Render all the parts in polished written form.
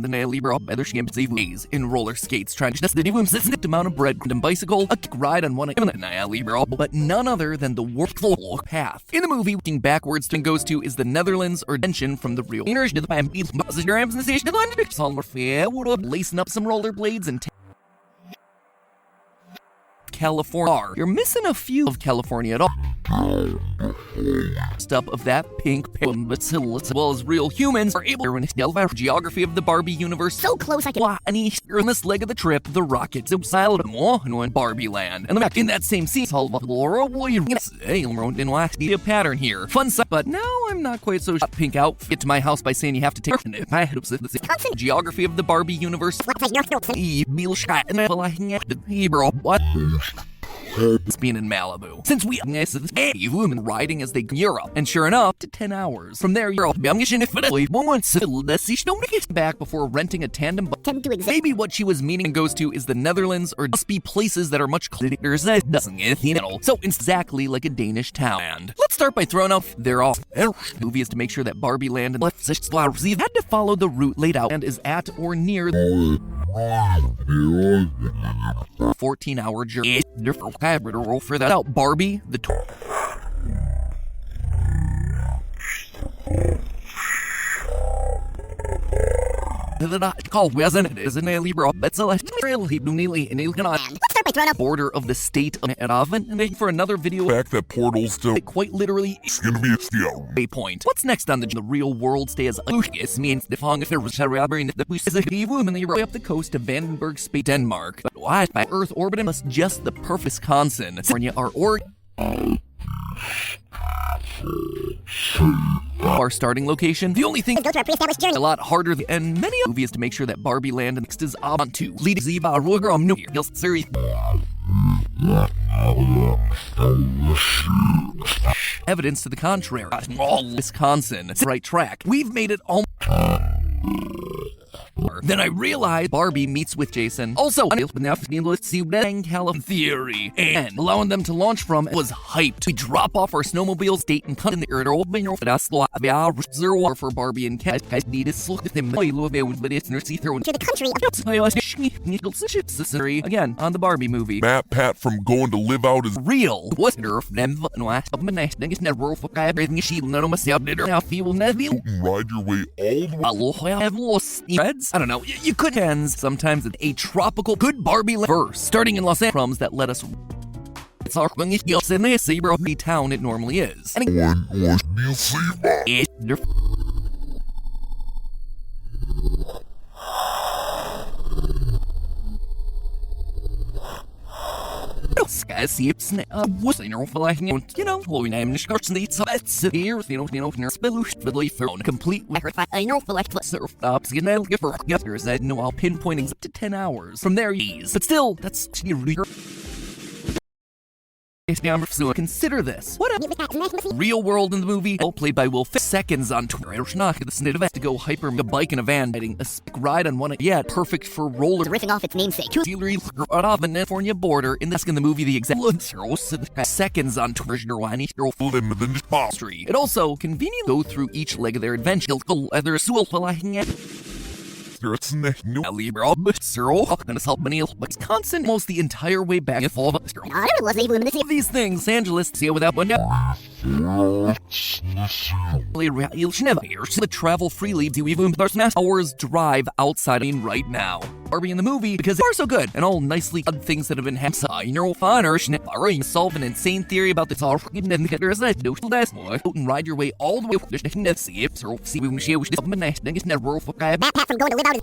The Libra better ways in roller skates, trying to test the room the amount of bread and bicycle, a kick ride on one of the Libra, but none other than the warpful path. In the movie, looking backwards to goes to is the Netherlands or Dention from the real. Lacing up some rollerblades and California. You're missing a few of California at all. Stuff of that pink bacillus, as well as real humans, are able to delve geography of the Barbie universe so close I can. And in this leg of the trip, the rockets silent more in Barbie Land. And in that same scene, Laura Williams a pattern here. Fun stuff, but now I'm not quite so pink outfit. Get to my house by saying you have to take the geography of the Barbie universe. What? It's being in Malibu. Since we women riding as they Europe, and sure enough, to 10 hours. From there, Europe back before renting a tandem bus. Maybe what she was meaning goes to is the Netherlands, or must be places that are much closer. So exactly like a Danish town. And let's start by throwing off their off. Movie is to make sure that Barbie Land and had to follow the route laid out and is at or near 14-hour journey. For that out, Barbie, the border of the state of Edovan, and for another video fact that portals don't quite literally it's gonna be a waypoint. What's next on the real world stays as means the fong if there was the woman up the coast of Vandenberg, Spain, Denmark. But why by Earth orbiting us just the perfect Wisconsin, California, our our starting location. The only thing a lot harder and many movies to make sure that Barbie Land next is on to lead Ziba Rugram New Series. Evidence to the contrary. Wisconsin, right track. We've made it all. Then I realized Barbie meets with Jason. Also, theory and allowing them to launch from was hyped. We drop off our snowmobiles, date and cut in the air for Barbie and Cat. Need to look at them. To the country. Again, on the Barbie movie. Matt Pat from going to live out is real. What's nerf them? Ride your way all the way. I don't know, you could ends sometimes a tropical good Barbie verse, starting in Los Angeles that let us it's our Zebra town it normally is. And complete I'll pinpointing up to 10 hours from there. But still, that's so consider this. What a real world in the movie, all played by Will Ferrell. Seconds on Twitter. To go hyper a bike in a van, riding a ride on one yet perfect for roller riffing off its namesake. Off the California border in the movie the exact seconds on Twitter. It also conveniently go through each leg of their adventure. Wisconsin almost the entire way back. These things, Los Angeles, see without one. The travel freely to even hours drive outside right now. Barbie in the movie because they are so good and all nicely odd things that have been happening. Solve an insane theory about this all and ride your way all the way Matt Pat from going to live out in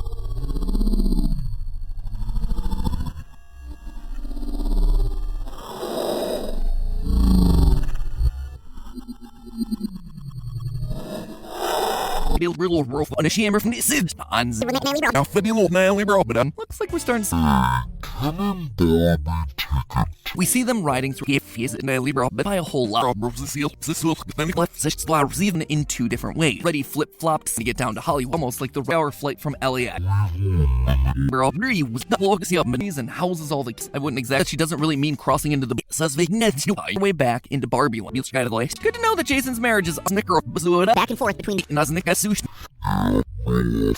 looks like we're starting we see them riding through by a whole lot even in two different ways. Ready flip-flops to get down to Hollywood, almost like the hour flight from LAX. And houses all the I wouldn't exactly she doesn't really mean crossing into the way back into Barbie Land. Good to know that Jason's marriage is back and forth between the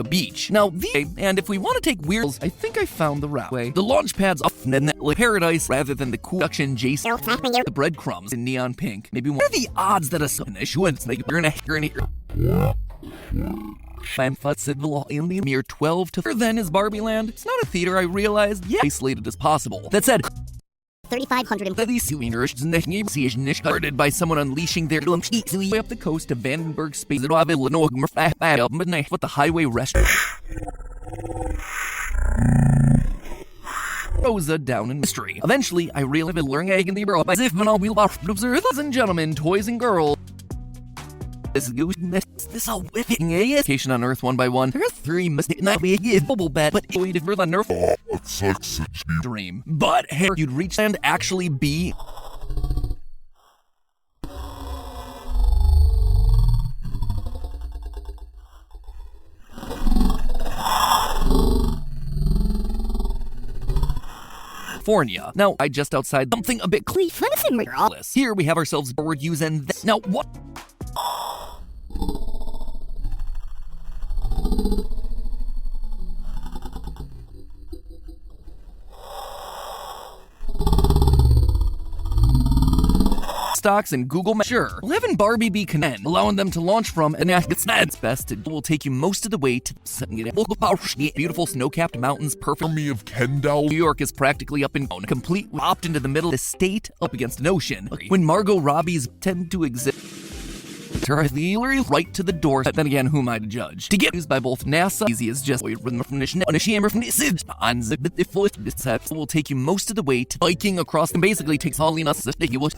beach. Now, and if we want to take weirds, I think I found the route way. The launch pad's off in paradise rather than the cool production Jason. The breadcrumbs in neon pink. Maybe what are the odds that a issuance like you're gonna Fanfuts said the law in the mere 12 to then is Barbie Land. It's not a theater, I realized. Yeah, isolated as possible. That said, 3,500 these souvenirs started by someone unleashing their way up the coast of Vandenberg Space of Illinois midnight with the highway restaurant. Rosa down in mystery. Eventually, I realized learning egg in the bro as if when all wheel off observe and gentlemen, toys and girls. This all whipping vacation on Earth one by one. There are 3 mistakes not be a bubble bet, but waited for the Earth It's like such a dream. But hey, you'd reach and actually be. California. Now, I just outside something a bit clean. Here we have ourselves forward use and this. Now, what? Stocks and Google Maps. Sure, we'll have in Barbie be connect, allowing them to launch from and it's best. It will take you most of the way to beautiful snow-capped mountains, perfect. army of Kendall. New York is practically up and down, complete opt into the middle of the state up against an ocean. When Margot Robbie's tend to exist. Right to the door. Then again, who am I to judge? To get used by both NASA, easy as just on a chamber from the will take you most of the way to biking across and basically takes all in us you would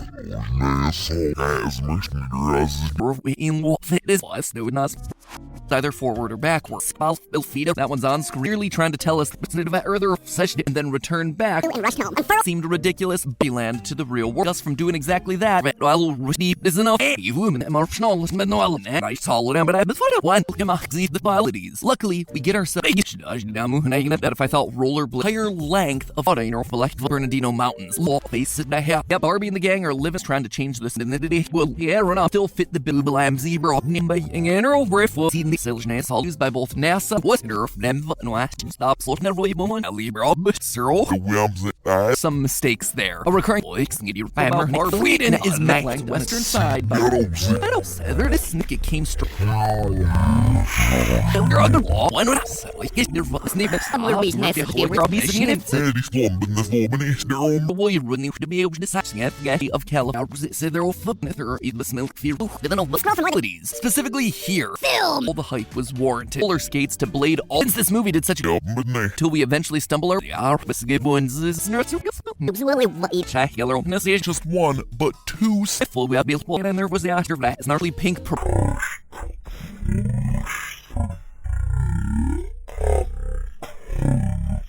either forward or backwards. That one's on screen, clearly trying to tell us earlier session and then return back. Seemed ridiculous. Land to the real world. Just from doing exactly that. I saw it, but I the qualities. Luckily, we get ourselves that if I felt rollerblade entire length of Bernardino Mountains. Barbie and the gang are living trying to change this identity. Well, run off still fit the bill I'm zebra over if we'll see the all used by both NASA what nerf them stop some mistakes there. A recurring Sweden is mapped western side by this snicket came straight. Of California. Specifically here, all the hype was warranted. Roller skates to Blade all. Since this movie did such a till we eventually stumble over Just one, but two. And there was the after that snarly pink.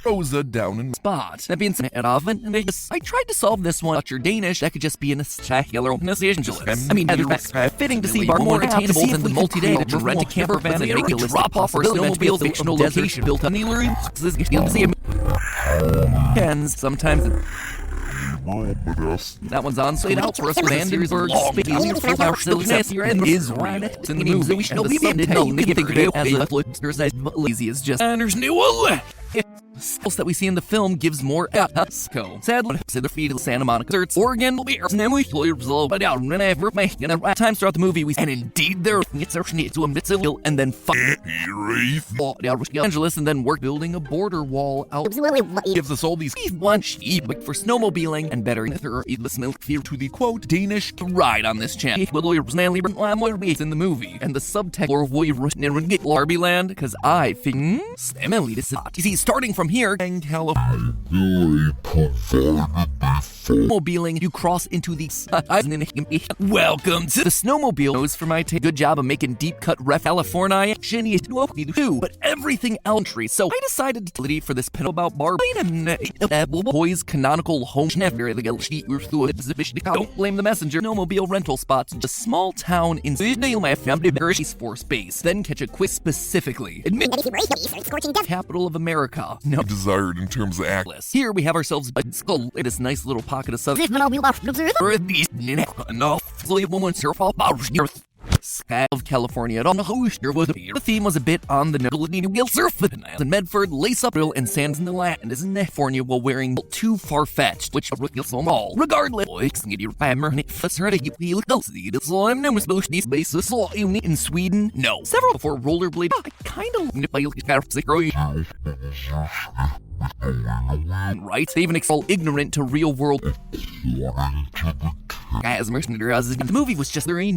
Rosa down in spot. That being said, and I tried to solve this one. But you're Danish, that could just be in a yellow I mean, fitting to see Barbie more attainable than the multi-day to rent a camper van and make a drop off or snowmobile fictional location built on the Illyrian. Sometimes. That one's on site out for us. Vandenberg is right in the movie. We should be lazy as just Anders Newell. Else that we see in the film gives more sadly to the feet of Santa Monica desserts Oregon will be but out times throughout the movie we and indeed there to and then Angeles and then work building a border wall out gives us all these one sheep for snowmobiling and better to the quote Danish ride on this channel in the movie and the subtext Barbie Land because I think Emily this is see starting from here in California. Snowmobiling, you cross into the welcome to the snowmobile for my good job of making deep cut ref California too, but everything elementary. So I decided to for this pin about Barbie boys canonical home. Don't blame the messenger. Snowmobile rental spots, just small town in my family Force Base. Then catch a quick specifically. Admit capital of America. No Desired in terms of Atlas. Here we have ourselves a skull in this nice little pocket of southern. sky of California on the Hoosier was here. The theme was a bit on the Nickelodeon surf in Medford, lace up and sands in the land is in California while wearing too far-fetched, which was so small. Regardless, in Sweden, no. Several before rollerblade, I kind of right? They even all ignorant to real world. The movie was just very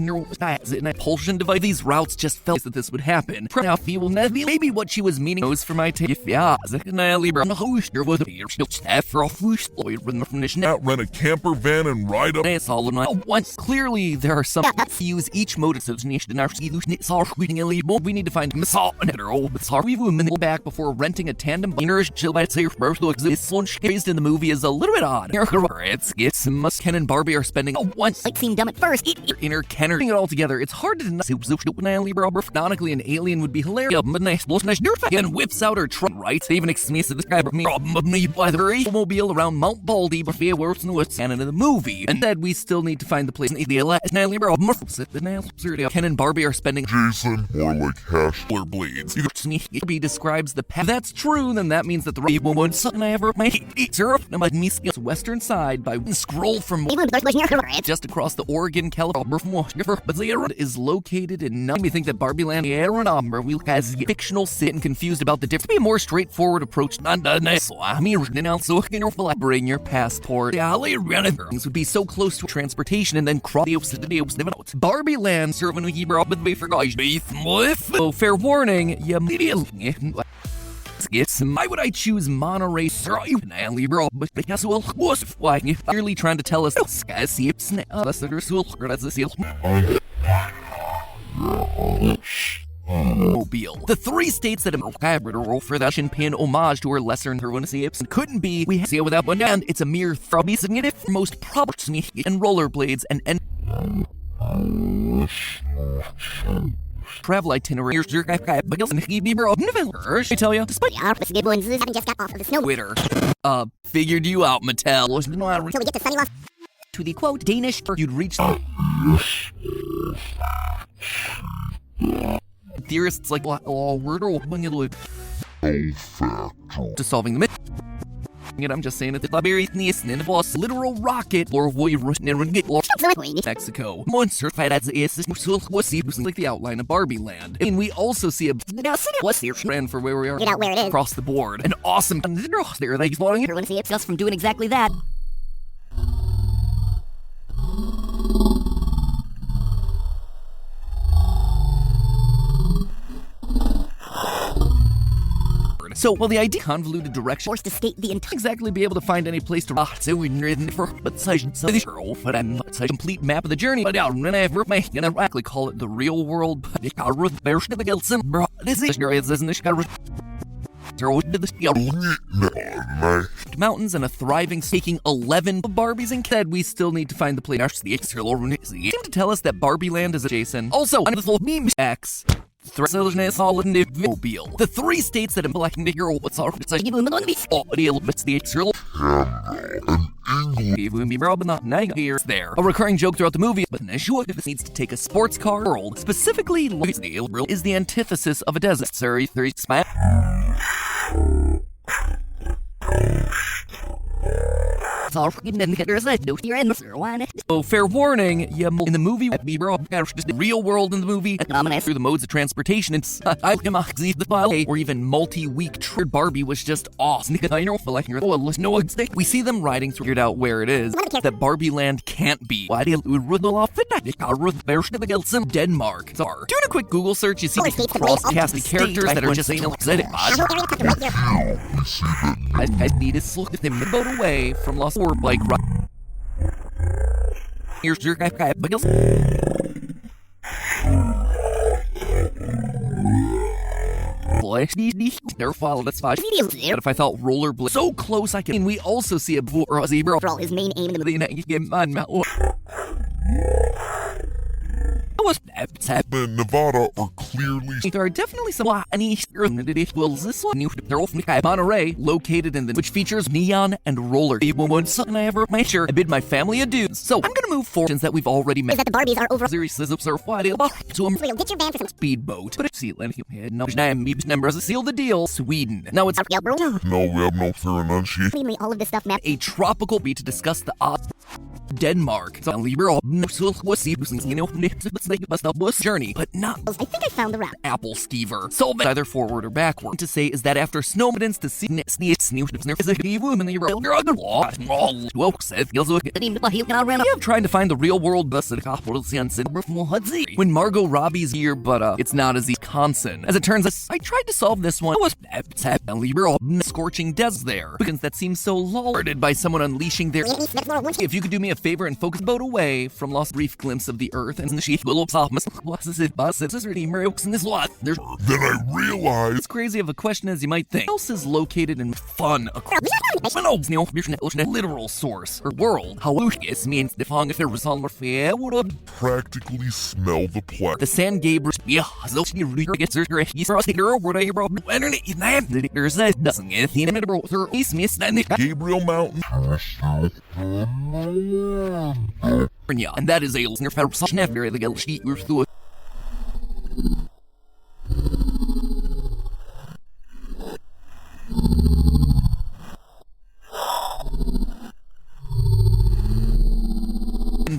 an impulsion device. These routes just felt that this would happen. Now, maybe what she was meaning was for my take. Not rent a camper van and ride up. Once clearly there are some use each mode of we need to find we back before renting a tandem raised in the movie is a little bit odd. It's must Ken and Barbie are spending once Might seem dumb at first. inner Ken are putting it all together. It's hard to deny. Canonically, an alien would be hilarious. And whips out her truck, right? They even explains to describe me by the automobile around Mount Baldy, but they were canon in the movie. And then we still need to find the place in the Ken and Barbie are spending Jason, more like hash blades. Barbie describes the path. That's true, then that means that the right woman son I ever made western side by scroll from just across the Oregon, California, but the is located in none. We think that Barbie Land will has fictional sit and confused about the difference. Be a more straightforward approach. Bring your passport. Things would be so close to transportation and then cross the Barbie Land serving oh, fair warning, why would I choose Monterey? Clearly trying to tell us Mobile. The three states that have for that pin homage to her lesser and couldn't be we see without one and it's a mere most probable and rollerblades and travel itinerary. I tell you, despite just got off of the snow. Twitter, figured you out, Mattel. Until we get to Sunny Lost. To the quote Danish, you'd reach. Theorists like to solving the myth. I'm just saying that the literal rocket or Mexico. Monster fight as like the outline of Barbie Land. And we also see a trend for where we are. Get out where it is. Across the board. An awesome there that he's wanting Everyone see it just from doing exactly that. So, while the idea convoluted direction Forced to state the entire exactly be able to find any place to but such complete map of the journey, but I'm gonna actually call it the real world. Mountains and a thriving taking 11 Barbies and Ked, we still need to find the place. Seem to tell us that Barbie Land is adjacent. Also, on the meme X. The three states that imply hero what's our there. A recurring joke throughout the movie, but Neshua needs to take a sports car world. Specifically, is the antithesis of a desert. Oh, fair warning, in the movie, just the real world in the movie, through the modes of transportation, or even multi-week trip, Barbie was just awesome. We see them riding, figured out where it is, that Barbie Land can't be. Denmark. Doing a quick Google search, you see cross-casted characters that are just I need to look at them to boat away from Lost Orb, like here's your guy. They're followed, that's fine. But if I thought rollerblade so close I can. And we also see a zebra. For all his main aim in the movie. was that and Nevada are clearly there are definitely some Monterey, located in the which features neon and roller. And I ever made sure I bid my family adieu. So I'm gonna move forward since that we've already met. Is that the Barbies are over? Series says observe why to him. Real, get your van for some Speedboat. But it's seal and no members seal the deal. Sweden. Now it's yeah, bro. no, we have no Theranunci. Leave me all of this stuff, man. a tropical beach to discuss the Denmark. So liberal journey, but not I think I found the route. apple skeever. So either forward or backward. To say is that after snowmidance to see I'm trying to find the real world bus at when Margot Robbie's here, but it's not as Wisconsin. As it turns out, I tried to solve this one. I was scorching desert there because that seems so lorded by someone unleashing their. If you could do me a favor and focus the boat away from lost brief glimpse of the earth and the sheep will there's Then I realized as crazy of a question as you might think. Else is located in fun literal source or world. How means the fong if there was all would practically smell the plaque. the San Gabriel Gabriel Mountain. and that is a the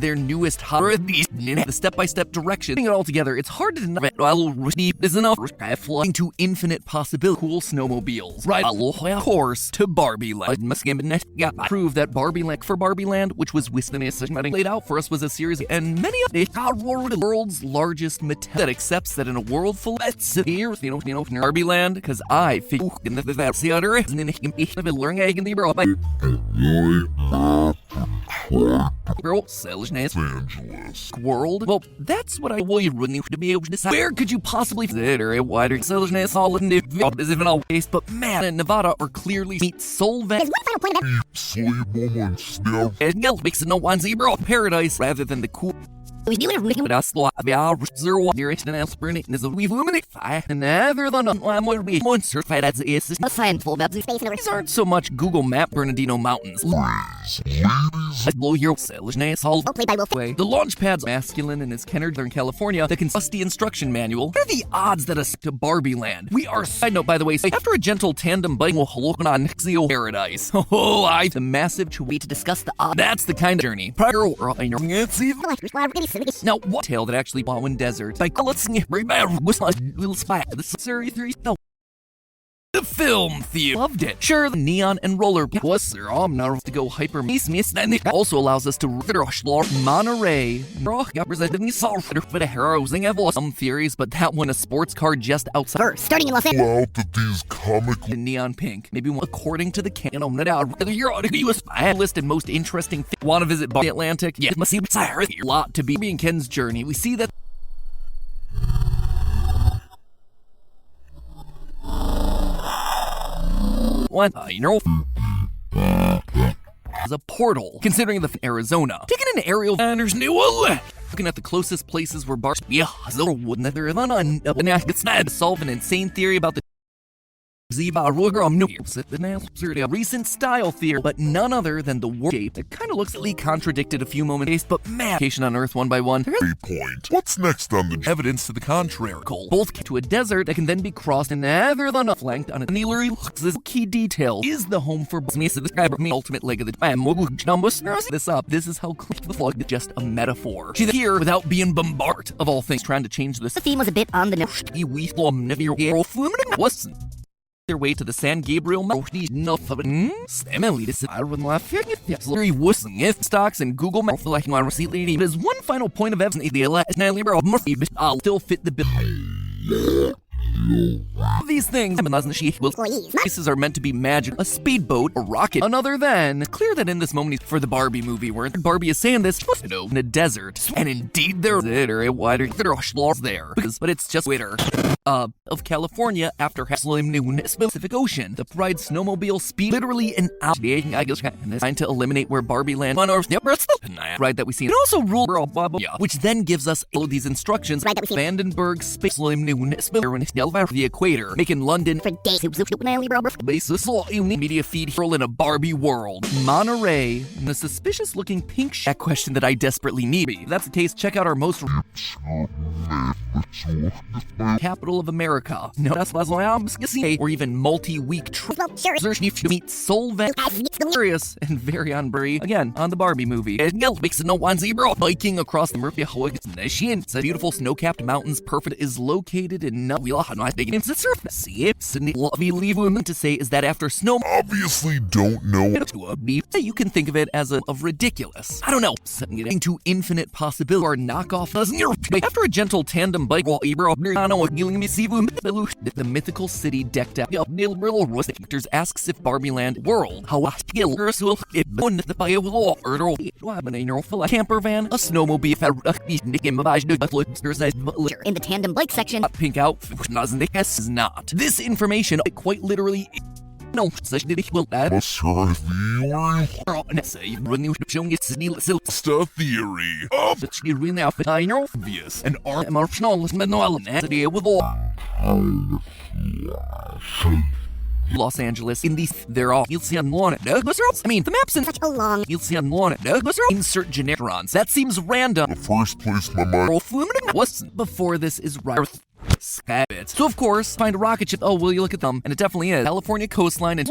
their newest horror the step-by-step direction. Putting it all together, it's hard to deny is enough flying to infinite possibility. Cool snowmobiles. Right, of course, to Barbie Land. Prove that Barbie Land for Barbie Land, which was laid out for us, was a series, and many of the world's largest Mattel that accepts that in a world full of here, Barbie Land, because I figure in that's the other Evangelist. world? Well, that's what I really to be able to decide. Where could you possibly fit or a wider solid is even all based, but man, in Nevada are clearly meet soul There's one final point about Slave moments. Now, and Gil makes it no one zebra paradise rather than the cool. we do it. But us zero nearest and aspirin is a we've luminate fire and never the one would be monster fight as is A handful about the space and these aren't so much Google Map Bernardino Mountains. ladies, Blow your selfishness all played by Will way. The launch pad's masculine and is Kennard in California that can bust the instruction manual. What are the odds that us to Barbie Land? We are side note by the way, after a gentle tandem bike will look on Nixio Paradise. Oh, the massive way to discuss the odds. That's the kind of journey. Prior or I know it's even now what tale that actually bought in desert. Like let's bring back was a little spy. The series 3 no. The film theater loved it. Sure, the neon and roller was there. I'm not to go hyper miss, and it also allows us to rush Monterey. Represented me for the heroes and have some theories, but that one a sports car just outside. starting in Los Angeles. out that these comic In neon pink, maybe one according to the canon. Whether you're on a US list and most interesting. Want to visit Barbie Atlantic? Yeah, must see a lot to be in Ken's journey. We see that. What? Is a portal, considering the Arizona. Taking an aerial there's new looking at the closest places where bars wouldn't there it's solve an insane theory about the a recent style theory, but none other than the warp shape that kind of looks like contradicted a few moments, but man, vacation on Earth one by one. point. What's next on the Evidence to the contrary. Both to a desert that can then be crossed and never the flanked on a nearly this key detail is the home for the ultimate leg of the this up. This is how the fog is just a metaphor. She's here without being bombarded of all things trying to change this. The theme was a bit on the nose. Their way to the San Gabriel Mountains. Emily, this is very wussing if stocks and Google Maps like on receipt lady. There's one final point of evidence. The last I'll still fit the bill. These things Employees. places are meant to be magic, a speedboat, a rocket, another than. It's clear that in this moment for the Barbie movie where Barbie is saying this in a desert. And indeed there are wider there. But it's just winter. Of California after Slim Noon Pacific Ocean. The Pride snowmobile speed literally an hour. I guess trying to eliminate where Barbie lands on Earth. Ride that we see. And also rule which then gives us all these instructions. Right that we see. Vandenberg Space Slim Noon the equator, making London For days. basis media feed hurl in a Barbie world. Monterey, the suspicious looking pink shack question that I desperately need. If that's the case, check out our most capital of America. No, that's or even multi-week trip. Well, sure. To meet Solven, hilarious and very on Brie again on the Barbie movie. Biking across the Murphy the beautiful snow-capped mountains. Perfect is located in to say is that after snow Obviously don't know. you can think of it as of ridiculous. I don't know, getting to infinite possibility or knockoff after a gentle tandem bike while the mythical city decked out. Characters asks if Barbie Land world how the camper van, a snowmobile, In the tandem bike section. pink outfit is not. This information quite literally no such did it will add Stuff theory. obvious and emotional with all Los Angeles in these they're all you'll see on one I mean the maps in Such a long. you'll see on one insert generons that seems random The first place my mind was before this is right Skybits. So of course, find a rocket ship. Oh, will you look at them? And it definitely is. California coastline and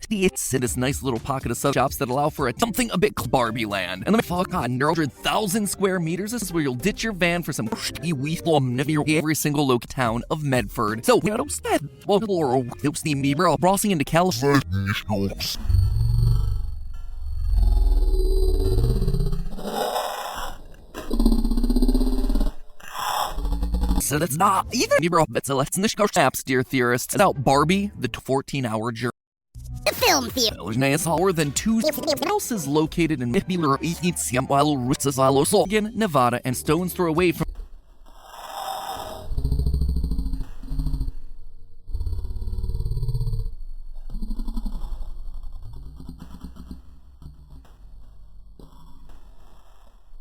it's in this nice little pocket of sub shops that allow for something a bit Barbie land. And then fuck on 100,000 square meters. This is where you'll ditch your van for some every single local town of Medford. So crossing into California. So that's not either. It's a let's apps, dear theorists. It's about Barbie, the 14-hour journey. The film theater. More than 2 house is located in Nevada, and stone's throw away from.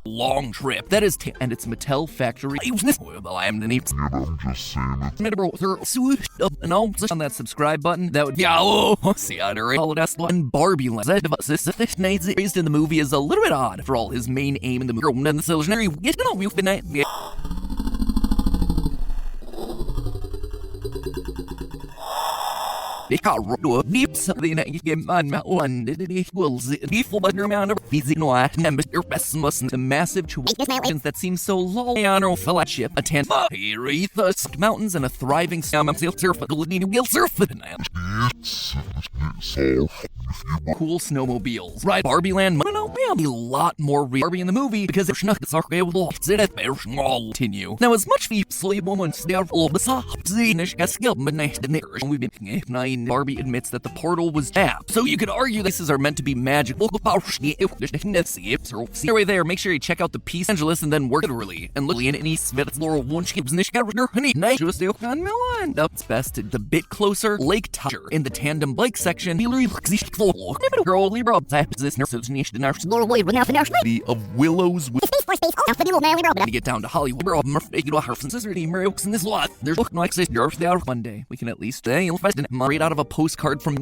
Long trip. That is, and it's Mattel Factory. I'm just saying it. On that subscribe button, that would see and Barbie Land. Raised in the movie is a little bit odd for all his main aim in the movie. Something that you get on one equals before the massive tuitions that seem so low on our fellowship attend mountains and a thriving cool snowmobiles. Right, Barbie Land. A lot more Barbie in the movie because there's continue. Now, as much sleep moments there, Barbie admits that the portal was tapped. So you could argue these are meant to be magical. Right there, make sure you check out the Peace Angeles and then work literally. And look in any Smith's Laurel Wunsch It's best to the bit closer. Lake Toucher in the tandem bike section. The of Willows to get down to Hollywood. One day we can at least read out of a postcard from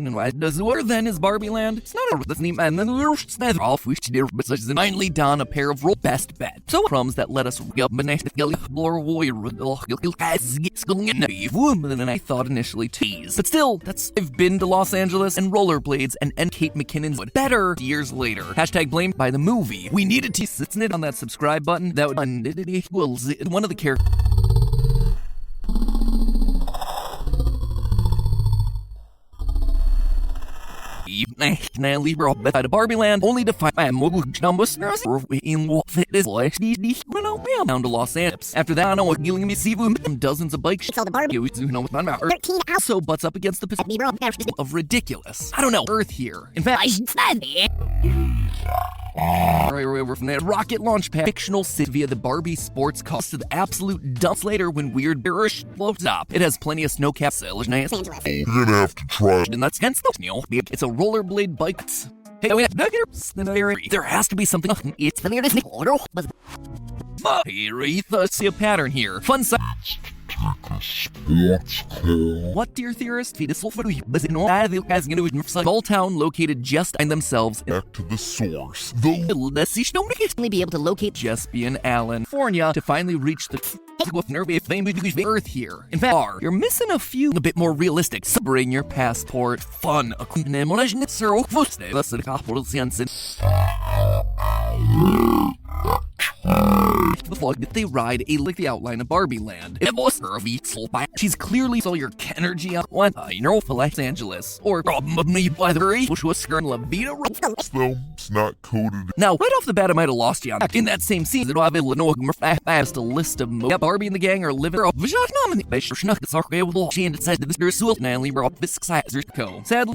then is Barbie Land. It's not a that's neat man. Finally don a pair of best bet. So crumbs that let us than I thought initially tease. But still, I've been to Los Angeles and rollerblades and Kate McKinnon's better years later. Hashtag blamed by the movie. We needed to sit it on that subscribe button. That would one of the characters. Nally brought by the Barbie Land, only to find my mortgage numbers in what this life run out down to Los Angeles. After that, I know what dealing me see dozens of bikes. So the Barbie You know what I'm about. 13 hours. So butts up against the position of ridiculous. I don't know, Earth here. In fact, over from that rocket launch pad, fictional city via the Barbie sports car to the absolute dumps later when weird bearish blows up. It has plenty of snow caps, Los Angeles. You're gonna have to try. and that's hence the it's a rollerblade bike. Hey, wait, there has to be something. It's the weirdest see a pattern here. Fun side. What, dear theorist? Small town located just in themselves. Back to the source. The Only be able to locate Jespian Allen, California, to finally reach the Earth here. In fact, you're missing a few a bit more realistic. So bring your passport. Fun. Before they ride like the outline of Barbie Land. It was she's clearly all your energy out one Los Angeles. Or probably by the way, which was Skern La Vida. though it's not coded. Now, right off the bat, I might have lost you. In that same season, I have a list of Barbie and the gang are living. Sadly,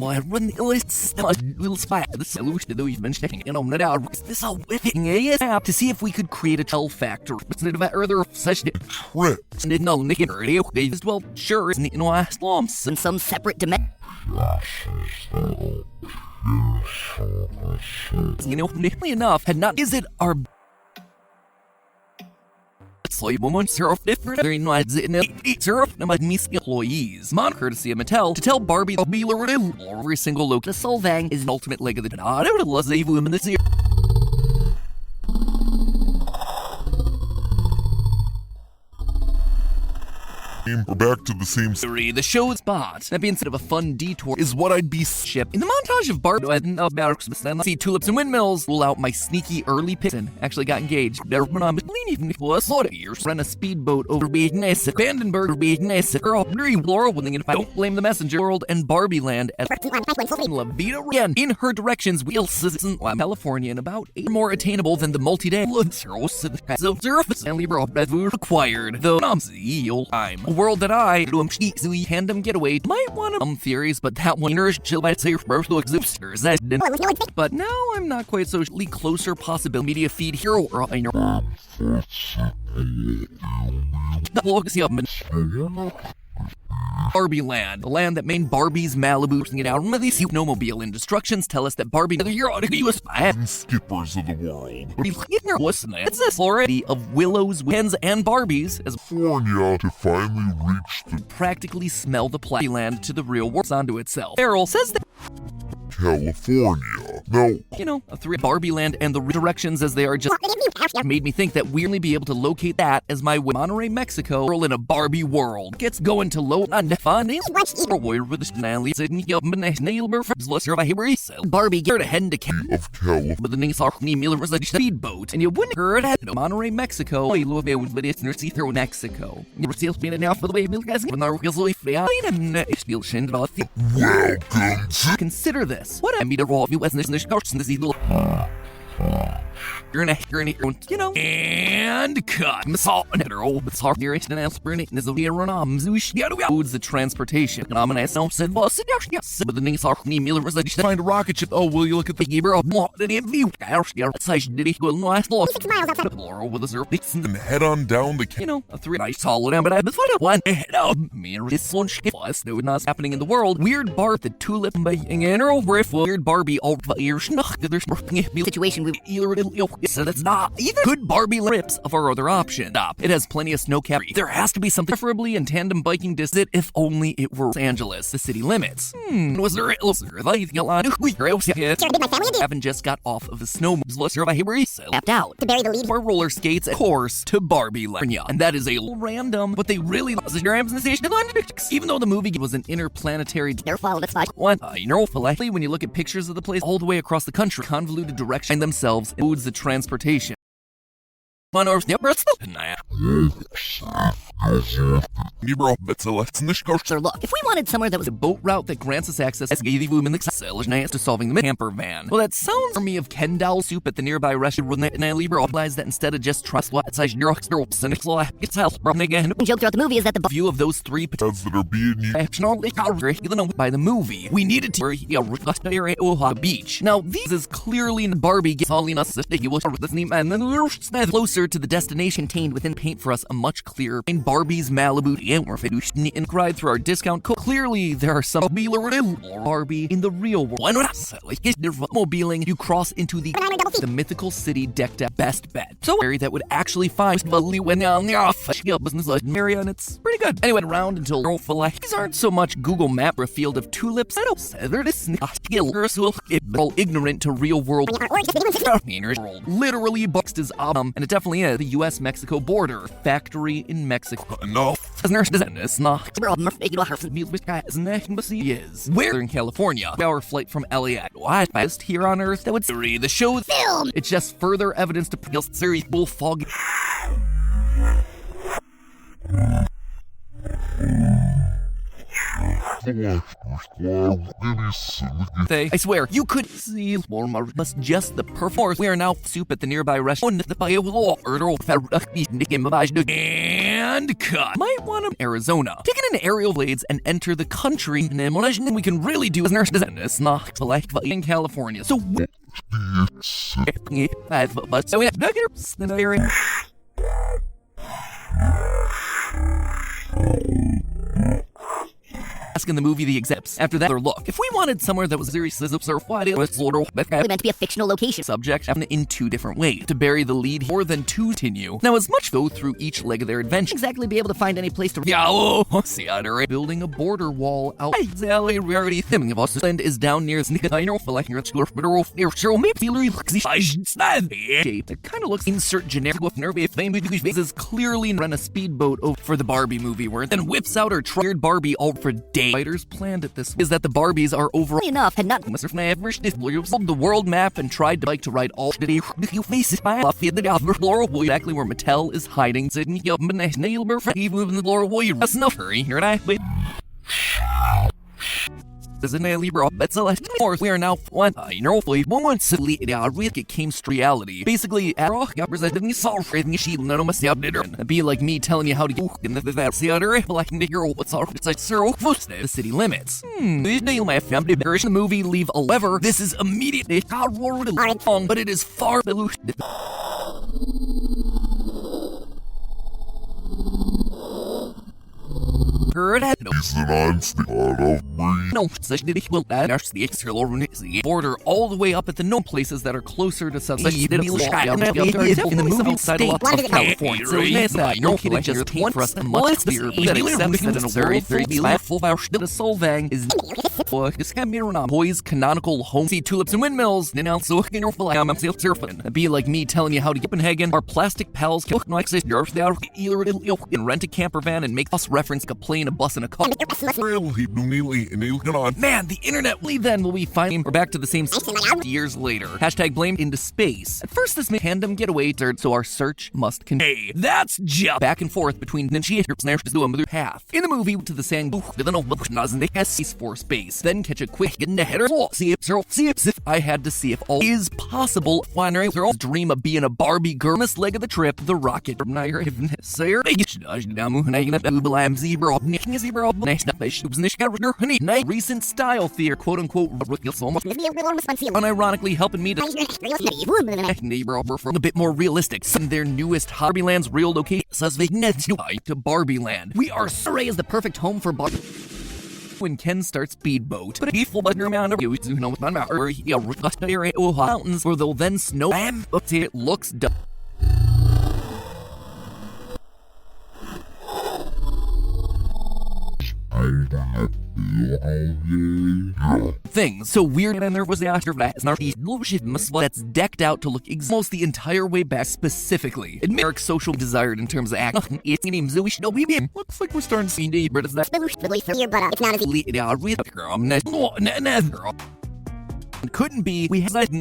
I run the list. Will spy the solution to those mentioning. This all whipping app to see if we could create a tell factor. But instead of other such Trips. did no Nick well, sure, isn't it? Slumps In some separate dimension. Nearly enough, had not. Is it our woman surf different very nice surf employees courtesy of Mattel to tell Barbie every single look the Solvang is an ultimate leg of the women this year. We're back to the same. The show's spot. That being instead of a fun detour is what I'd be ship. In the montage of Barbie and see tulips and windmills, rule out my sneaky early picks and actually got engaged. Run a speedboat over Vandenberg, girl, Laurel, don't blame the messenger world and Barbie Land as La Vida again in her directions. Wheel California and about 8 more attainable than the multi-day required. Though time. A world that I tandem getaway might want to theories, but that one but now I'm not quite so closer possibility media feed hero I know. Barbie Land, the land that made Barbie's Malibu it out. These snowmobile instructions tell us that Barbie the hero was Skippers of the world. It's this already of Willows, Hens, and Barbies as California to finally reach the practically smell the Land to the real world onto itself. Errol says that California. Now, a 3 Barbie Land and the directions as they are just made me think that we'll only be able to locate that as my Monterey, Mexico, world in a Barbie world. Gets going to low and fun. Barbie gear to head into of California. but the names are Miller speedboat, and you wouldn't heard it. Mexico, Mexico. You still spinning out for the way milk guys. Welcome to Consider this. What I mean to roll you as this little and cut. Foods the transportation. But the names are find a rocket ship. Oh, will you look at the and head on down the a 3 nice solid but I before one head up me this one not happening in the world. Weird Barbie the tulip weird Barbie all Situation we so that's not either good Barbie rips of our other option. Stop. It has plenty of snow cap. There has to be something preferably in tandem biking distance if only it were Los Angeles, the city limits. Was there haven't just got off of the snow tapped out to bury the lead for roller skates course to Barbie Land. And that is a little random, but they really lost even though the movie was an interplanetary one when you look at pictures of the place all the way across the country, convoluted direction themselves includes the transportation. fun or snipperts. Bro, that's a let's Sir, look, if we wanted somewhere that was The boat route that grants us access to the women to solving the camper van. Well, that sounds to me of Kendall soup at the nearby restaurant, and I realize that instead of just trust what size girls and it's help from again. joke throughout the movie is that the View of those three pads that are being used. by the movie. We needed to Oha Beach. Now, this is clearly Barbie calling us if he was this name and then closer to the destination contained within paint for us a much clearer in Barbie's Malibu and cried through our discount code. Clearly, there are some Barbie in the real world. Why not? Mobiling, you cross into the mythical city decked at Best Bet. So area that would actually find when on the off business area, and it's pretty good. Anyway, around until these aren't so much Google Map or a field of tulips. I don't say they're this all ignorant to real world. Literally boxed as and it definitely is the US-Mexico border. Factory in Mexico. Enough. It's not. Where in California? Our flight from LAX. What? Best here on Earth that would see the show film. It's just further evidence to Peel series bull fog. I swear, you could see Walmart just the perfect. We are now soup at the nearby restaurant. And cut. Might want to Arizona. Taking an aerial blades and enter the country. And we can really do is not like in California. So in the movie the exeps. After that, look. If we wanted somewhere that was serious as meant to be a fictional location. Subject in two different ways. To bury the lead more than two continue. Now, as much go through each leg of their adventure. Exactly be able to find any place to building a border wall out. Rarity thinking of us land is down near it kind of looks insert generic with nervy fame is clearly run a speedboat over for the Barbie movie where then whips out her triggered Barbie all for days. Writers planned it this way, is that the Barbies are over enough had not the world map and tried to write all exactly where Mattel is hiding. That's enough. Hurry, here and we are now it came to reality. Basically, be like me telling you how to get the city limits. The movie leave a lever. This is immediately long, but it is far border all the way up at the known places that are closer to in the movie side of California. So located just paint for us a much clearer the Solvang is Boys canonical home see tulips and windmills and also be like me telling you how to Copenhagen. Our plastic pals can rent a camper van and make us reference a plane, a bus, and a car. Man, the internet. Then will we finally we're back to the same years later. Hashtag blamed into space. At first, this made tandem getaway dirt, so our search must continue. Hey, that's just back and forth between Ninja and path. In the movie, to the sand for space. Then catch a quick get in the header. See if I had to see if all is possible. Girls dream of being a Barbie girl. This leg of the trip, the rocket. Recent style theory, quote unquote, unironically helping me to a bit more realistic. Some their newest Hobbyland's real location to Barbie Land. We are Surrey is the perfect home for Barbie. When Ken starts speedboat, but a full amount of mountains where they'll then snow and it looks dumb. Things so weird, and there was the that's decked out to look almost the entire way back. Specifically, America's social desired in terms of act. Looks like we're starting to see deep, but it's that. couldn't be. We had realized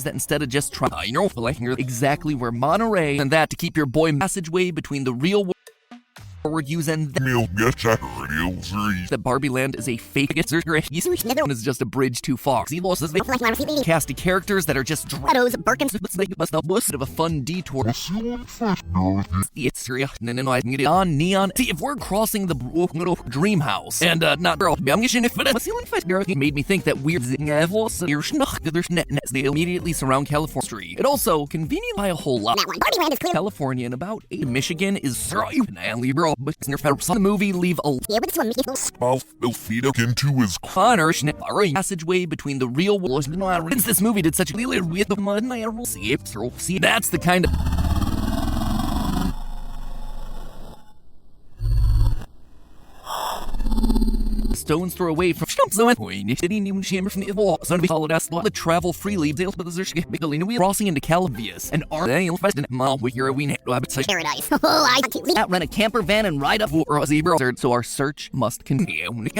that instead of just trying exactly where Monterey and that to keep your boy passageway between the real world. We're using that Barbie Land is a fake is just a bridge too far. Casty characters that are just Shadows, Birkins, of a fun detour. It's serious. On neon. See, if we're crossing the dream house and not girl, it made me think that weird they immediately surround California Street. It also convenient by a whole lot. Barbie Land is clear. California and about 8 Michigan is bro. But the movie leave a into his Connor passageway between the real world. Since this movie did such a with the mud, see, that's the kind of stone's throw away from the travel freely crossing into Calavias and Paradise. Oh, I rent a camper van and ride up for a zebra. So our search must continue. With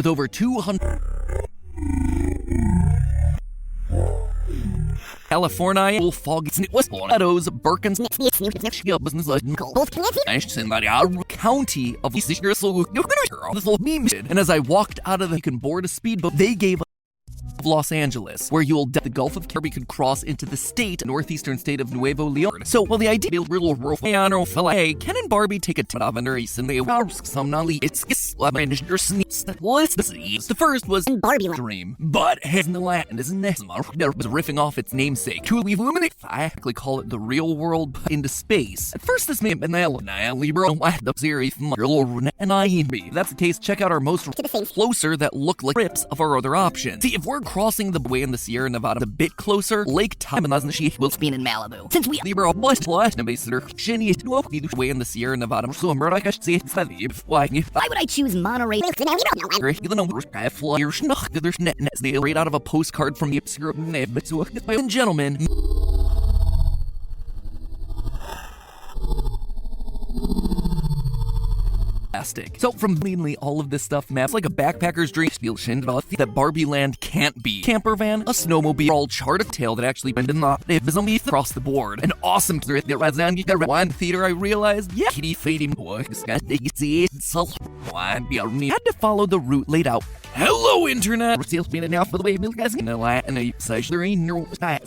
over 200 California, full fog, shadows, Birkins, county of and as I walked out of the can board a speedboat, they gave Los Angeles, where you'll the Gulf of Kirby could cross into the northeastern state of Nuevo Leon. So while the idea of real world Ken and Barbie take a race and they some it's the first was Barbie Dream, but in the land isn't this was riffing off its namesake to illuminate. I actually call it the real world into space. At first, this may have been the series and that's the case. Check out our most closer that look like rips of our other options. See, if we're crossing the way in the Sierra Nevada a bit closer, Lake Time will be in Malibu. Since we way in the Sierra Nevada, why would I choose Monterey? Right out of a postcard from the gentlemen. So from mainly all of this stuff, maps like a backpacker's dream, steel shin that Barbie Land can't be. Camper van, a snowmobile, all chart of tale that actually been not across the board. An awesome one theater I realized, yeah, kitty fading had to follow the route laid out. Hello, Internet! Now for the way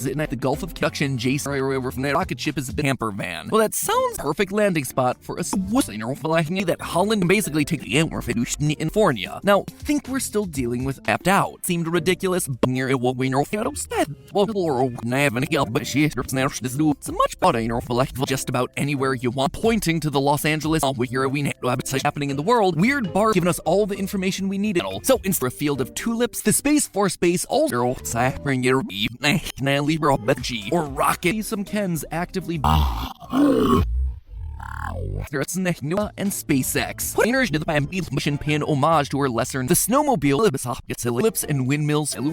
and at the Gulf of Conduction, Jason over from the rocket ship is a camper van. Well, that sounds perfect landing spot for a that Holland basically take the Antwerp in California. Now, think we're still dealing with apt out. Seemed ridiculous, but near it what we know so much better just about anywhere you want, pointing to the Los Angeles happening in the world. Weird bar giving us all the information we needed. So for a field of tulips, the Space Force Base all or rocket. Some Kens actively and SpaceX. Mission paying homage to her lesser the snowmobile, ellipse and windmills. We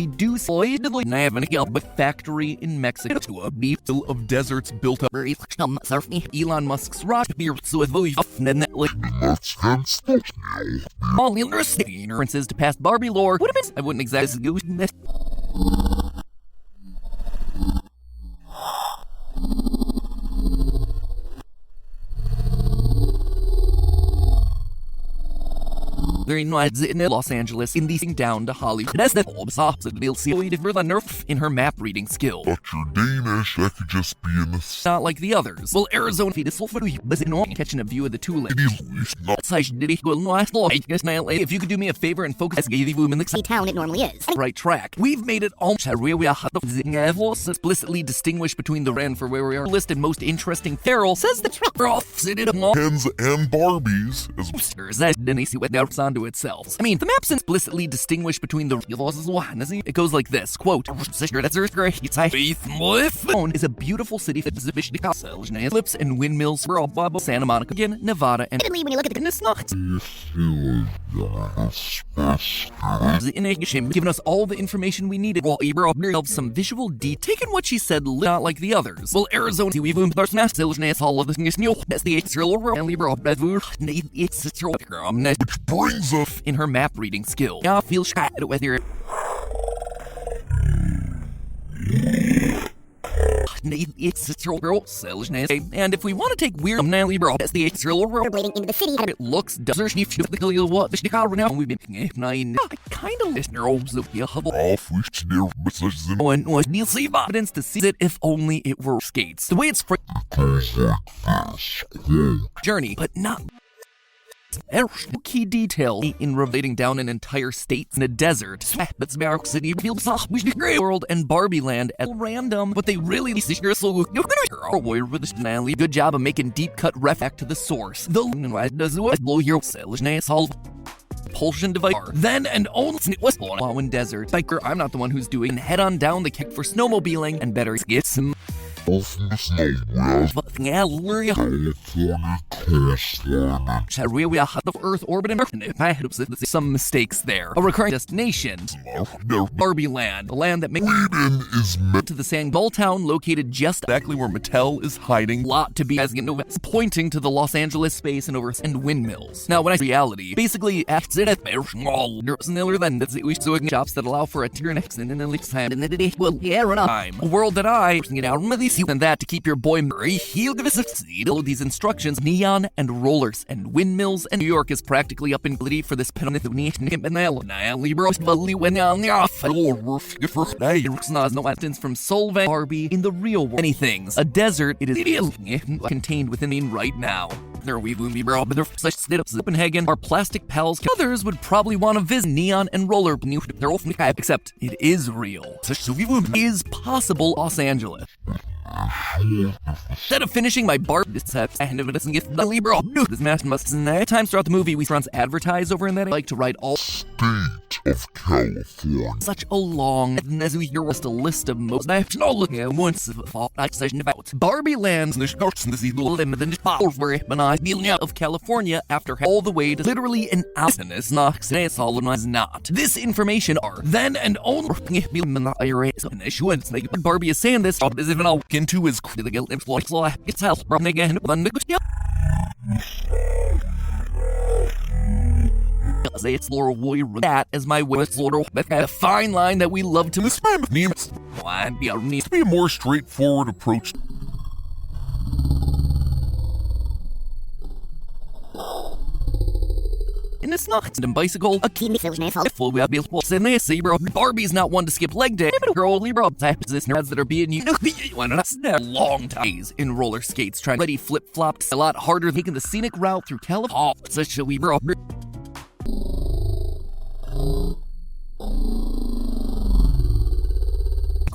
do but factory in Mexico to a beef of deserts built up. Elon Musk's rocket beer all the references to past Barbie lore would have been. I wouldn't exactly this. Very nice in Los Angeles, in the down to Hollywood. That's the opposite. We'll see for the nerf in her map reading skill. But you're Danish, that could just be in the not like the others. Well, Arizona feed is catching a view of the tulips. If you could do me a favor and focus the town it normally is. Right track. We've made it all explicitly distinguished between the ran for where we are listed most interesting feral says the Kens and Barbies as that didn't see what that's onto itself. I mean, the map's explicitly distinguished between the it goes like this, quote, is a beautiful city that ellipse and windmills, Santa Monica, again, Nevada, and when you look at the it's not. The initiation given us all the information we needed while Abra of some visual taken what she said not like the others. Well, Arizona we boom our smash silliness all of this new that's the Israel and Libra Which brings us in her map reading skill. I feel shat with your and if we want to take weird Nally bro, that's the Israel Rollerblading into the city. it looks desert the what the car now we've been nine. I kind of listener also yeah off which near messages in and was Neil see evidence to see it if only it were skates. The way it's journey, but not key detail in relating down an entire state in a desert. That's Mark City feels world and Barbie Land at random, but they really with this manly good job of making deep cut ref back to the source. The does blow your solve propulsion device. Then and only it was in desert. Biker, I'm not the one who's doing head on down the kick for snowmobiling and better get some off in the snow, we of Earth orbiting some mistakes there. A recurring destination, Barbie Land, a land that makes is meant to the Sandball town located just exactly where Mattel is hiding. Lot to be as pointing to the Los Angeles space and over and windmills. Now, when I reality, basically acts it small than that's it. We doing shops that allow for a tier next and then time in the day. Well, yeah, time. A world that I get out with these and that to keep your boy Murray. He'll give us a all these instructions, neon and rollers and windmills, and New York is practically up in ability for this no instance from Solvang Barbie in the real world. Many things. A desert, it is contained within me right now. There we be bro, but such Copenhagen, our plastic pals. Others would probably want to visit neon and roller, except it is real. Is possible Los Angeles. Instead of finishing my bar and if it doesn't get the Libra, this match must times throughout the movie we advertise over in that I like to write all state of California. Such a long as we hear just a list of most national look at once of session about Barbie Land's of California after all the way to literally an outness is not. This information are then and only Barbie is saying this is even all into his it's health from again they explore warrior that as my whistle a fine line that we love to spam needs to be a more straightforward approach. And it's not a bicycle, a key full wheel bro. Barbie's not one to skip leg day. Girl, Libra this nerds that are being you long days in roller skates trying to flip flops a lot harder taking the scenic route through California. Such a bro.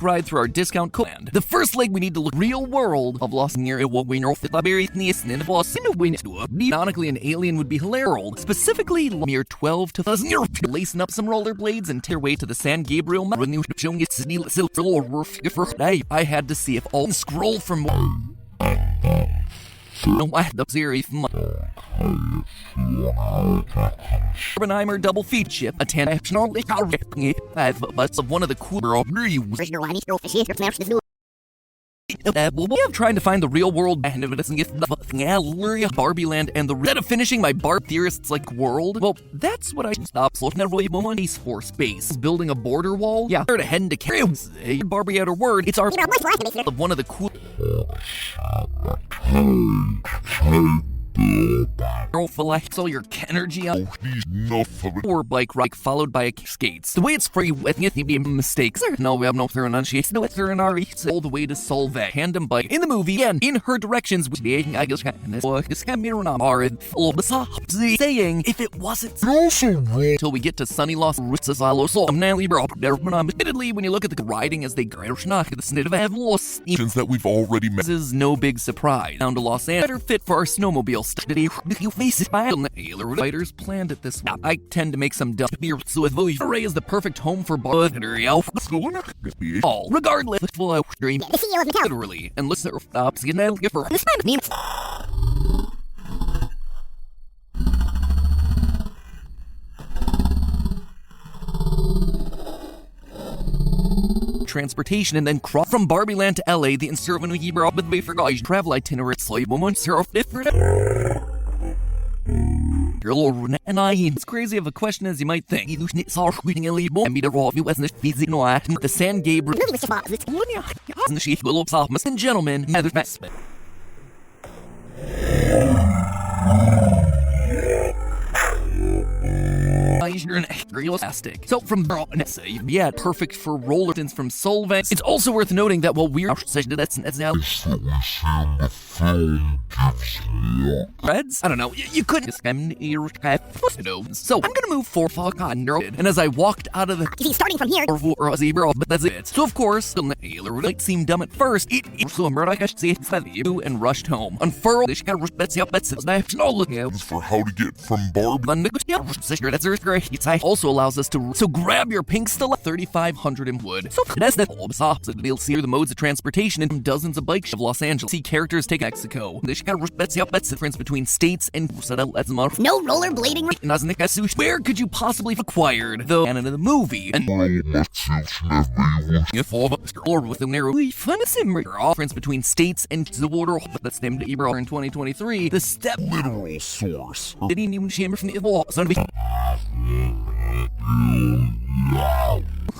Ride through our discount land. The first leg we need to look real world of Los near what we know Ironically, an alien would be hilarious. Specifically, near 12 to lacing up some rollerblades and tear way to the San Gabriel. I had to see if all scroll from the series Oppenheimer double feat ship, a 10 of one of the cooler I'm trying to find the real world and if it doesn't get Barbie Land and the instead of finishing my Barb theorists like world, well, that's what I stop looking at Space Force base. Building a border wall? Yeah, to head into chaos. Barbie out her word, it's our of one of the cool all your energy on or bike ride followed by a skates. The way it's free with mistakes. No, we have no pronunciation. No, it's an RE all the way to solve that tandem bike in the movie and in her directions, which I guess this can be saying if it wasn't until we get to sunny Los admittedly, when you look at the riding as they that we've already met. This is no big surprise. Down to Los Angeles, better fit for our snowmobile you face it by writers planned it this way. I tend to make some dumb beer so if Array is the perfect home for all regardless dream literally and listen to stops get for transportation and then cross from Barbie Land to LA. The insert when we brought with for guys travel itinerary. Slave woman, surf different. And it's crazy of a question as you might think. The San Gabriel and gentlemen, so from yeah, perfect for roller distance from Solvang. It's also worth noting that while we're that's now Reds? I don't know. You couldn't. So I'm gonna move for fuck on neural. And as I walked out of the starting from here, or a zebra, but that's it. So of course, the might seem dumb at first. And rushed home. Unfurled this that's no look For how to get from Barbie. Also allows us to grab your pink still 3,500 in wood. So that's the we'll see the modes of transportation in dozens of bikes of Los Angeles. See characters take Mexico. That's the difference between states and no rollerblading. Where could you possibly have acquired the canon of the movie? And or with the narrow difference between states and the water that's named Ebro in 2023. The step Literal source. didn't even chamber from the wall.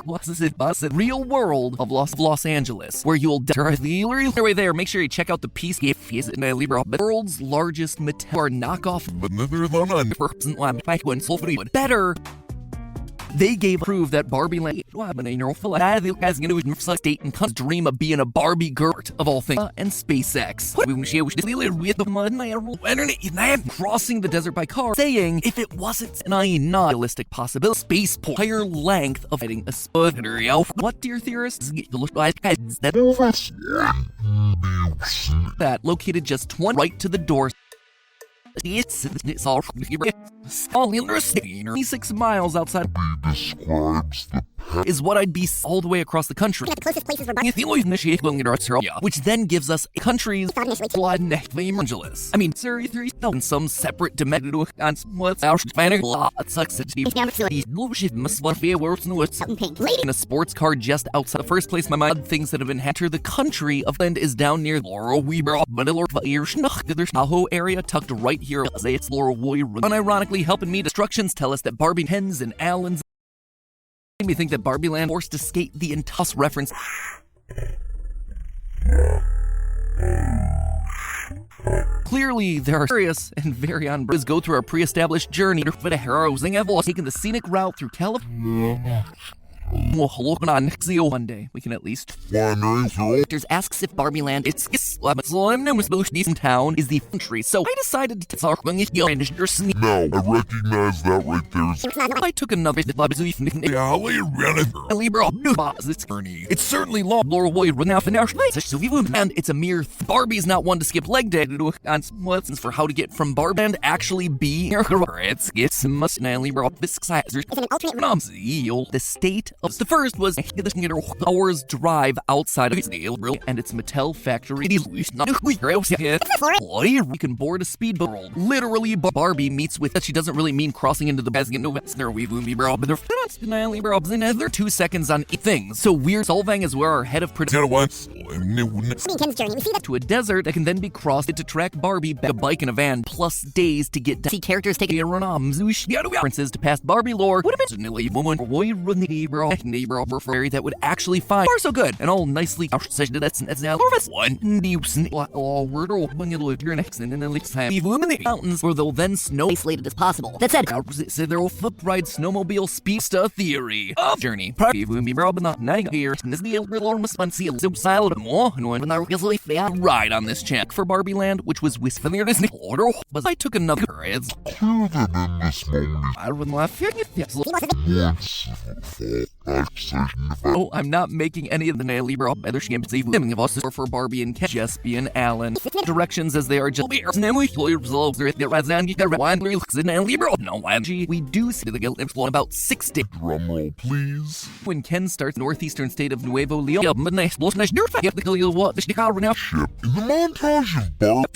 The real world of Los Angeles, where you'll the way there. Make sure you check out the piece. World's largest metal knockoff. Better. They gave proof that Barbie Land state and comes dream of being a Barbie girt of all things and SpaceX. Crossing the desert by car, saying if it wasn't not realistic possibility, space higher length of hitting a spudder. What dear theorists that located just 20 right to the door. It's all 26 miles outside Describes the is what I'd be all the way across the country. The closest places were which then gives us countries Los Angeles. I mean, in some separate dimension what's our in a sports car just outside. The first place my mind things that have been entered the country of Land is down near Laurel Weber there's Tahoe area tucked right here. It's Laurel unironically helping me. Destructions tell us that Barbie Hens and Allens made me think that Barbie Land forced to skate the Intus reference. Clearly, there are serious and very on go through our pre-established journey for the heroes taking the scenic route through California. One day, we can at least. Doctors asks if Barbie Land it's decent town is the country, so I decided to talk No, I recognize that right there. I took another it's certainly long and it's a mere Barbie's not one to skip leg day lessons for how to get from Barbie and actually be it's must the state of the first was hours drive outside of and its Mattel factory. We can board a speedboat. Literally, Barbie meets with that. She doesn't really mean crossing into the but they're 2 seconds on things. So weird. Solvang is where our head of production to a desert that can then be crossed to track Barbie back a bike and a van plus days to get down. See characters taking references to past Barbie lore would have been fairy that would actually find far so good and all nicely that's now one mountains where they'll then snow isolated as possible. That said, there will flip ride snowmobile speedster theory of journey. Ride on this channel for Barbie Land, which was with Disney order, but I took another. It's Clear that in this moment, I wouldn't laugh. once Oh, I'm not making any of the Libra better schemes even of us for Barbie and Jespi and Alan. Directions as they are just we do see the guilt influence about 60. drumroll please. When Ken starts northeastern state of Nuevo Leon, Ship. In the montage of Barbie,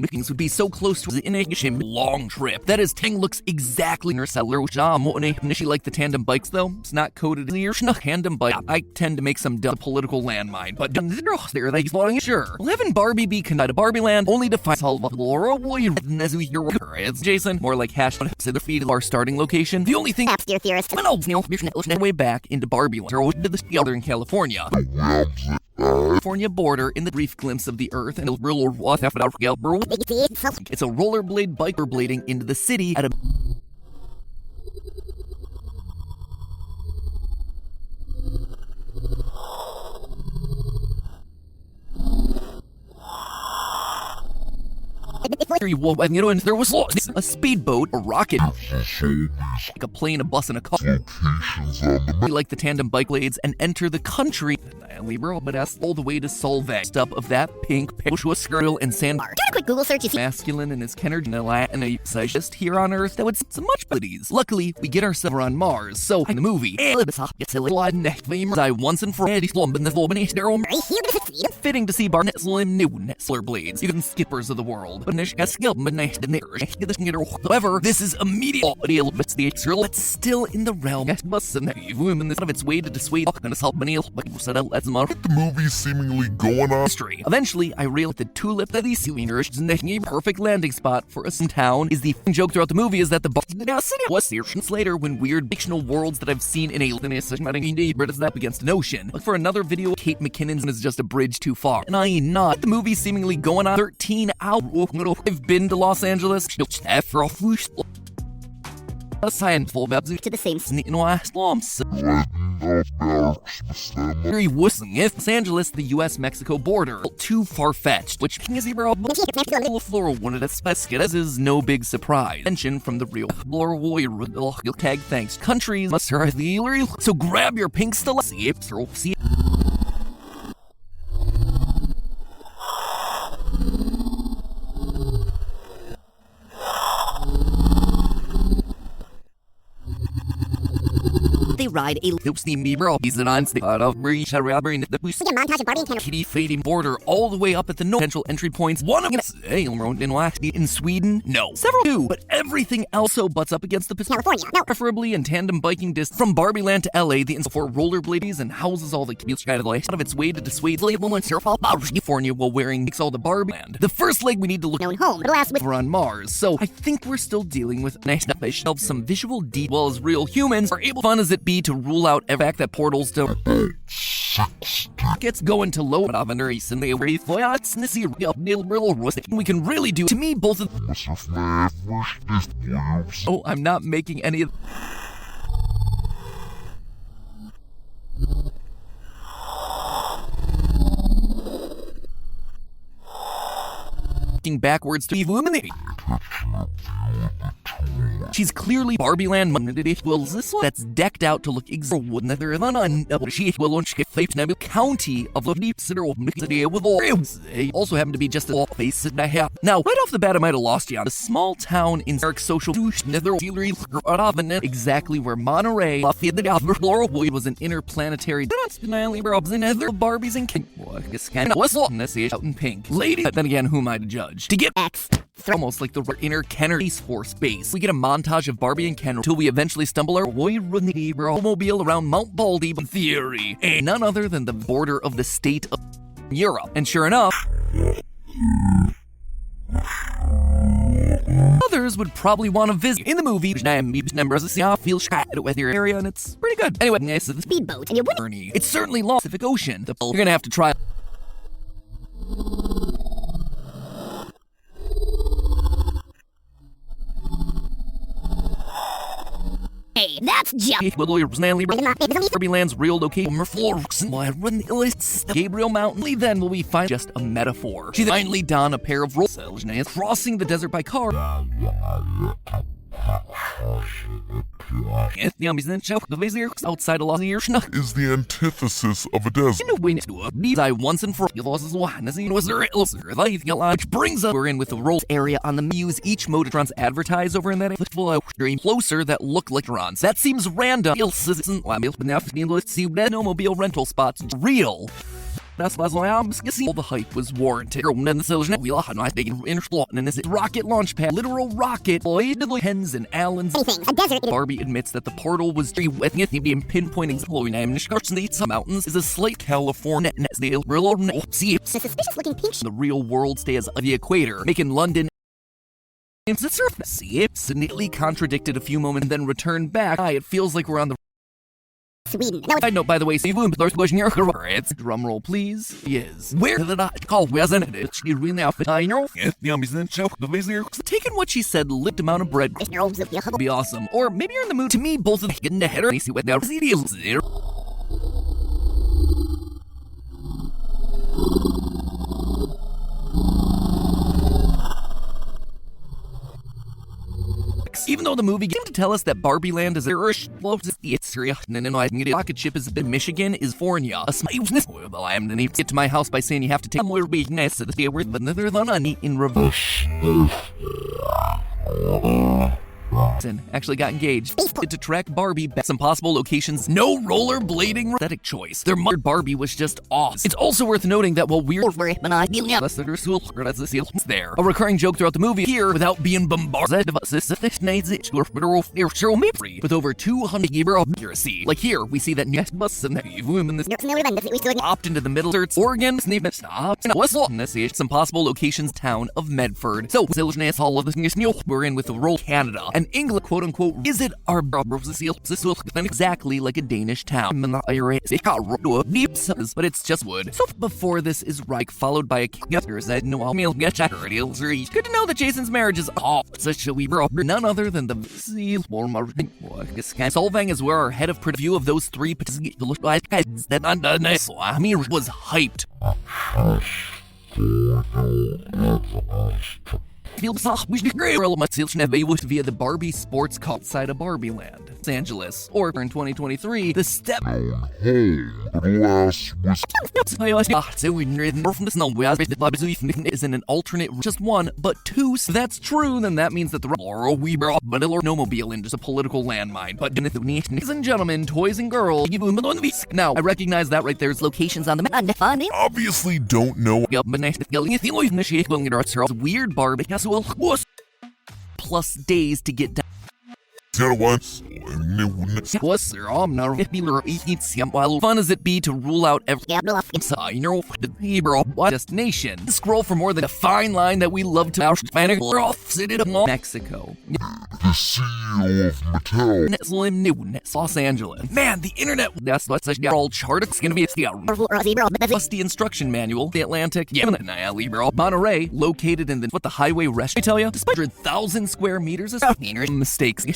Things would be so close to the initiation long trip. That is, Ting looks exactly her settler, like the tandem bikes though. it's not coded in your random, but I tend to make some dumb political landmine. But there they falling sure. We'll have Barbie be conducted to Barbie Land only to find all of Laura It's Jason, more like hash to the feed of our starting location. The only thing Dear theorist. way back into Barbie Land, or to the Southern California. California border in the brief glimpse of the earth and it's a rollerblade biker blading into the city at a and there was a speedboat, a rocket, like a plane, a bus, and a car. Like the tandem bike blades and enter the country. But asked all the way to Solvang. Stuff of that pink was girl and sandbar. Do a quick Google search. Masculine and his Kenner and a scientist here on Earth that would some much abilities. Luckily, we get ourselves on Mars. So in the movie, I once and for fitting to see Barnett Slim new Nestler blades, even skippers of the world. However, this is immediate but still in the realm of its way to dissuade The movie's seemingly going on. history. Eventually, I realized the tulip that these wieners the perfect landing spot for us in town is the joke throughout the movie is that the city was years later when weird fictional worlds that I've seen in up against an ocean. Look for another video. Kate McKinnon's is just a bridge too far. And I ain't not. The movie's seemingly going on 13 hours. I've been to Los Angeles. A science full about To the same. slums. Very wussing if Los Angeles, the US-Mexico border, too far-fetched, which is Flora wanted to specify as is no big surprise. Mention from the real tag thanks countries must serve the so grab your pink stiletto. See. They ride a montage of Barbie and Ken. kitty fading border all the way up at the no potential entry points. One of them in Sweden? No. Several do, but everything else so butts up against the Pacific. California. No. Preferably in tandem biking distance from Barbie Land to LA, the for rollerblades and houses all the commutes out of its way to dissuade California while wearing makes all the Barbie Land. The first leg we need to look Known home, but alas with we're on Mars, so I think we're still dealing with nice enough shelves some visual details as real humans are able fun as it be to rule out the fact that portals don't gets going to low Raveners and they we can really do to me both of oh I'm not making any of backwards to illuminate. She's clearly Barbie Land this one that's decked out to look county of the deep center with all also happen to be just a face that I have. Now, right off the bat, I might have lost you on a small town in Stark social exactly where Monterey was an interplanetary Barbies and King out in pink. Lady, but then again, who am I to judge? To get X. almost like the inner Kenner Space Force base. We get a montage of Barbie and Ken until we eventually stumble our way run the automobile around Mount Baldy, in theory, and none other than the border of the state of Europe. And sure enough, others would probably want to visit. In the movie, feel shattered with your area, and it's pretty good. Anyway, nice the Speedboat and you wouldn't. journey. It's certainly long Pacific Ocean. You're gonna have to try. Hey, that's just Barbie Land's real location. Gabriel Mountain. Then will we find just a metaphor? She finally don a pair of rolls, crossing the desert by car. Outside of Los Angeles Is the antithesis of a desert. I once and for which brings up we're in with the rolls area on the Muse. Each Motorons advertise over in that closer that look like Rons. That seems random. Let's see no mobile rental spots real. Das was all the hype was warranted. And the solution we are not taking in is rocket launch pad, literal rocket, Hens and Allens. Anything, a desert. Barbie admits that the portal was with it being pinpointing some mountains is a slight California the Suspicious looking pink the real world stays of the equator, making London the surface. It's neatly contradicted a few moments and then returned back. It feels like we're on the Sweden. No, I note, by the way, Steve it's drumroll, please. Yes. Where did I call? Wasn't it? She really outfit. I know. Taking what she said, licked amount of bread. Be awesome. Or maybe you're in the mood. To me, both of them getting the header. See what now. Even though the movie came to tell us that Barbie Land is Irish, rocket ship is in Michigan is Fornia. I am to get to my house by saying you have to take more weakness to the day with another than a neat in reverse. Actually got engaged. To track Barbie back some possible locations. No rollerblading aesthetic choice. Their mother Barbie was just off. It's also worth noting that while we're there, a recurring joke throughout the movie here without being bombarded with over 200 year accuracy. Like here, we see that opt into the middle Oregon, some possible locations town of Medford. So all of this we're in with the roll Canada. And England, quote unquote, is it our exactly like a Danish town. But it's just wood. So before this is Reich, followed by a said no good to know that Jason's marriage is off. Such a we none other than the Solvang is where our head of view of those three was hyped. Via the Barbie Sports Cup side of Barbie Land, Los Angeles, or in 2023, the step isn't an alternate, just one, but two. So that's true, then that means that the snowmobile industry is a political landmine. But ladies and gentlemen, toys and girls, now I recognize that right there's locations on the map. Obviously don't know. Weird Barbie plus days to get down. Fun as it be to rule out every destination. Scroll for more than a fine line that we love to Mexico. The CEO of Mattel. Los Angeles. Man, the internet. That's what's all chart. It's gonna be plus the instruction manual. The Atlantic. Monterey, located in the highway rest. I tell you, despite 100,000 square meters of mistakes.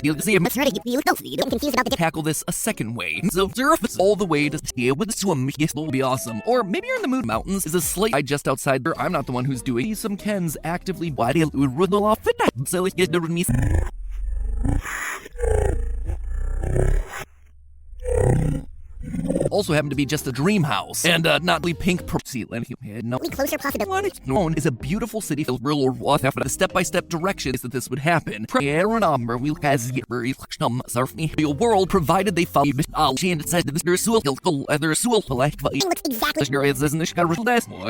Tackle this a second way. So all the way to stay with the swim will be awesome. Or maybe you're in the mood. Mountains is a slight just outside there. I'm not the one who's doing some Kens actively also happen to be just a dream house and not the pink closer possible. What it's known is a beautiful city filled with the step-by-step directions that this would happen. A world provided they follow and said that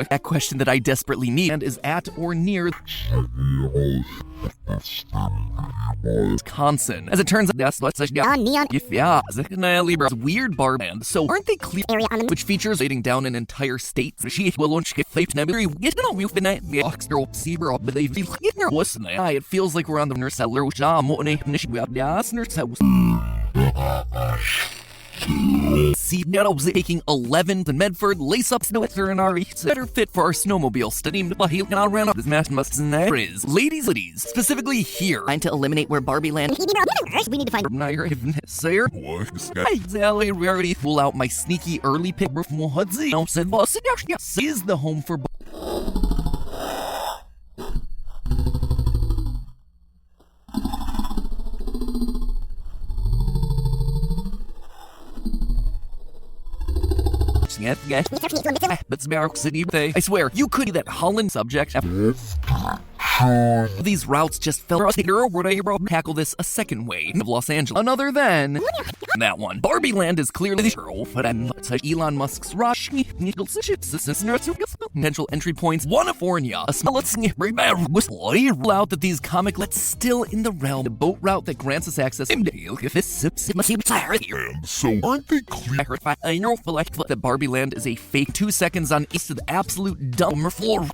that question that I desperately need and is at or near Wisconsin. As it turns out, that's what's neon. Weird bar band. So aren't they clear? Which features leading down an entire state. It feels like we're on the nurse settler. See, taking 11 to Medford, lace up snow and RE. Better fit for our snowmobile study. This match must is. Ladies, specifically here. Trying to eliminate where Barbie Land. We need to find. Sir, we already pull out my sneaky early pick. Is the home for. But Sparrow City, I swear, you could be that Holland subject. should. These routes just fell here. Would I tackle this a second way of Los Angeles? Another than that one. Barbie Land is clearly the but I'm such Elon Musk's rush. Potential entry points. California. A smell out that these comic let's still in the realm. The boat route that grants us access. And so aren't they clear? I know that Barbie Land is a fake 2 seconds on east of the absolute dumb floor.